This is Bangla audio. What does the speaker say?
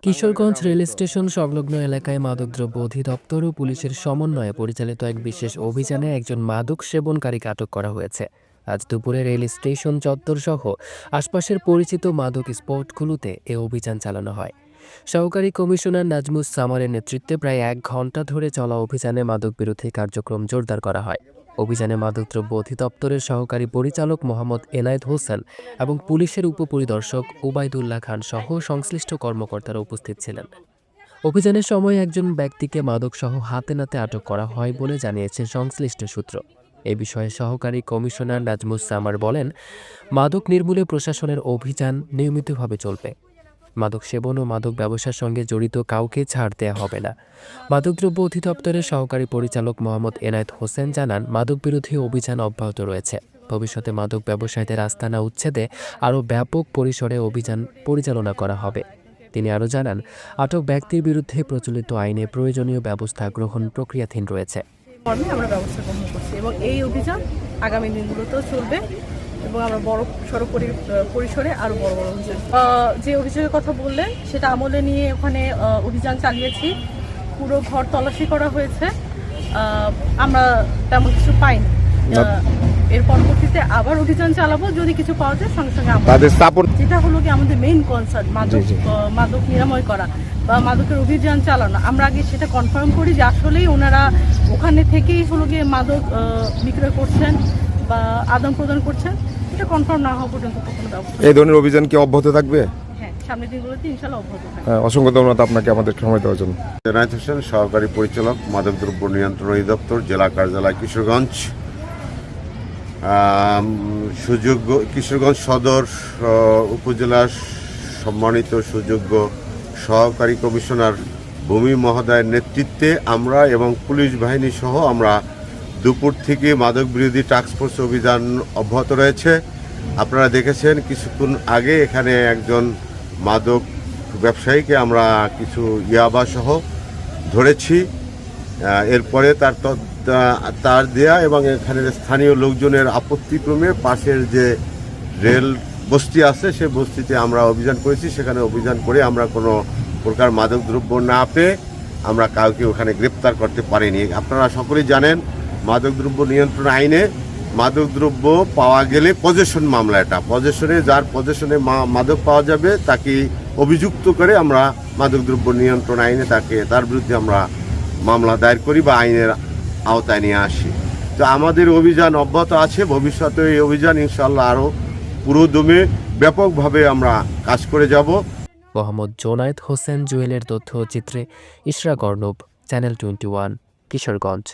কিশোরগঞ্জ রেল স্টেশন সংলগ্ন এলাকায় মাদকদ্রব্য অধিদপ্তর ও পুলিশের সমন্বয়ে পরিচালিত এক বিশেষ অভিযানে একজন মাদক সেবনকারীকে আটক করা হয়েছে। আজ দুপুরে রেল স্টেশন চত্বর সহ আশপাশের পরিচিত মাদক স্পটগুলোতে এ অভিযান চালানো হয়। সহকারী কমিশনার নাজমুস সামারের নেতৃত্বে প্রায় ১ ঘণ্টা ধরে চলা অভিযানে মাদক বিরোধী কার্যক্রম জোরদার করা হয়। অভিযানে মাদকদ্রব্য অধিদপ্তরের সহকারী পরিচালক মোহাম্মদ এনায়েত হোসেন এবং পুলিশের উপপরিদর্শক ওবায়দুল্লাহ খান সহ সংশ্লিষ্ট কর্মকর্তারা উপস্থিত ছিলেন। অভিযানের সময় একজন ব্যক্তিকে মাদকসহ হাতে নাতে আটক করা হয় বলে জানিয়েছে সংশ্লিষ্ট সূত্র। এ বিষয়ে সহকারী কমিশনার নাজমুস সামার বলেন, মাদক নির্মূলে প্রশাসনের অভিযান নিয়মিতভাবে চলবে। মাদক সেবন ও মাদক ব্যবসার সঙ্গে জড়িত কাউকে ছাড় দেয়া হবে না। মাদকদ্রব্য অধিদপ্তরের সহকারী পরিচালক মোহাম্মদ এনায়েত হোসেন জানান, মাদক বিরোধী অভিযান অব্যাহত রয়েছে। ভবিষ্যতে মাদক ব্যবসায়ীদের আস্তানা উচ্ছেদে আরও ব্যাপক পরিসরে অভিযান পরিচালনা করা হবে। তিনি আরও জানান, আটক ব্যক্তির বিরুদ্ধে প্রচলিত আইনে প্রয়োজনীয় ব্যবস্থা গ্রহণ প্রক্রিয়াধীন রয়েছে। আমরা ব্যবস্থা গ্রহণ করছি এবং এই অভিযান আগামী দিনগুলোতেও চলবে এবং আমরা বড় সড়ো পরিসরে আরো বড় বড় অভিযান, যে অভিযোগের কথা বললেন সেটা আমলে নিয়ে ওখানে অভিযান চালিয়েছি। পুরো ঘর তল্লাশি করা হয়েছে, আমরা তেমন কিছু পাইনি। এর পরবর্তীতে আবার অভিযান চালাবো, যদি কিছু পাওয়া যায় সঙ্গে সঙ্গে যেটা হলো কি আমাদের মেইন কনসার্ন মাদক নিরাময় করা বা মাদকের অভিযান চালানো। আমরা আগে সেটা কনফার্ম করি যে আসলেই ওনারা ওখানে থেকেই হলো গিয়ে মাদক বিক্রয় করছেন বা আদান প্রদান করছেন। এটা কনফার্ম না হওয়া পর্যন্ত কোনো ব্যবস্থা। এই ধরনের অভিযান কি অব্যাহত থাকবে? হ্যাঁ, সামনের দিনগুলোতে ইনশাআল্লাহ অব্যাহত থাকবে। অসংখ্য ধন্যবাদ আপনাকে আমাদের সময় দেওয়ার জন্য। এনায়েত হোসেন, সহকারী পরিচালক, মাদকদ্রব্য নিয়ন্ত্রণ অধিদপ্তর, জেলা কার্যালয় কিশোরগঞ্জ। কিশোরগঞ্জ সদর উপজেলার সম্মানিত সুযোগ্য সহকারী কমিশনার ভূমি মহোদয়ের নেতৃত্বে আমরা এবং পুলিশ বাহিনী সহ আমরা দুপুর থেকে মাদক বিরোধী টাস্কফোর্স অভিযান অব্যাহত রয়েছে। আপনারা দেখেছেন কিছুক্ষণ আগে এখানে একজন মাদক ব্যবসায়ীকে আমরা কিছু ইয়াবা সহ ধরেছি। এরপরে তার দেয়া এবং এখানে স্থানীয় লোকজনের আপত্তিক্রমে পাশের যে রেল বস্তি আছে সে বস্তিতে আমরা অভিযান করেছি। সেখানে অভিযান করে আমরা কোনো প্রকার মাদকদ্রব্য না পেয়ে আমরা কাউকে ওখানে গ্রেপ্তার করতে পারিনি। আপনারা সকলেই জানেন, মাদকদ্রব্য নিয়ন্ত্রণ আইনে মাদকদ্রব্য পাওয়া গেলে পজেশন মামলা, এটা পজেশনে যার পজেশনে মাদক পাওয়া যাবে তাকে অভিযুক্ত করে আমরা মাদকদ্রব্য নিয়ন্ত্রণ আইনে তার বিরুদ্ধে আমরা মামলা দায়ের করি বা আইনের আওতায় নিয়ে আসি। তো আমাদের অভিযান অব্যাহত আছে। ভবিষ্যতে এই অভিযান ইনশাআল্লাহ আরও পুরোদমে ব্যাপকভাবে আমরা কাজ করে যাব। মোহাম্মদ জোনায়েদ হোসেন জুয়েলের তথ্যচিত্রে ইশরাক অর্ণব, চ্যানেল 21, কিশোরগঞ্জ।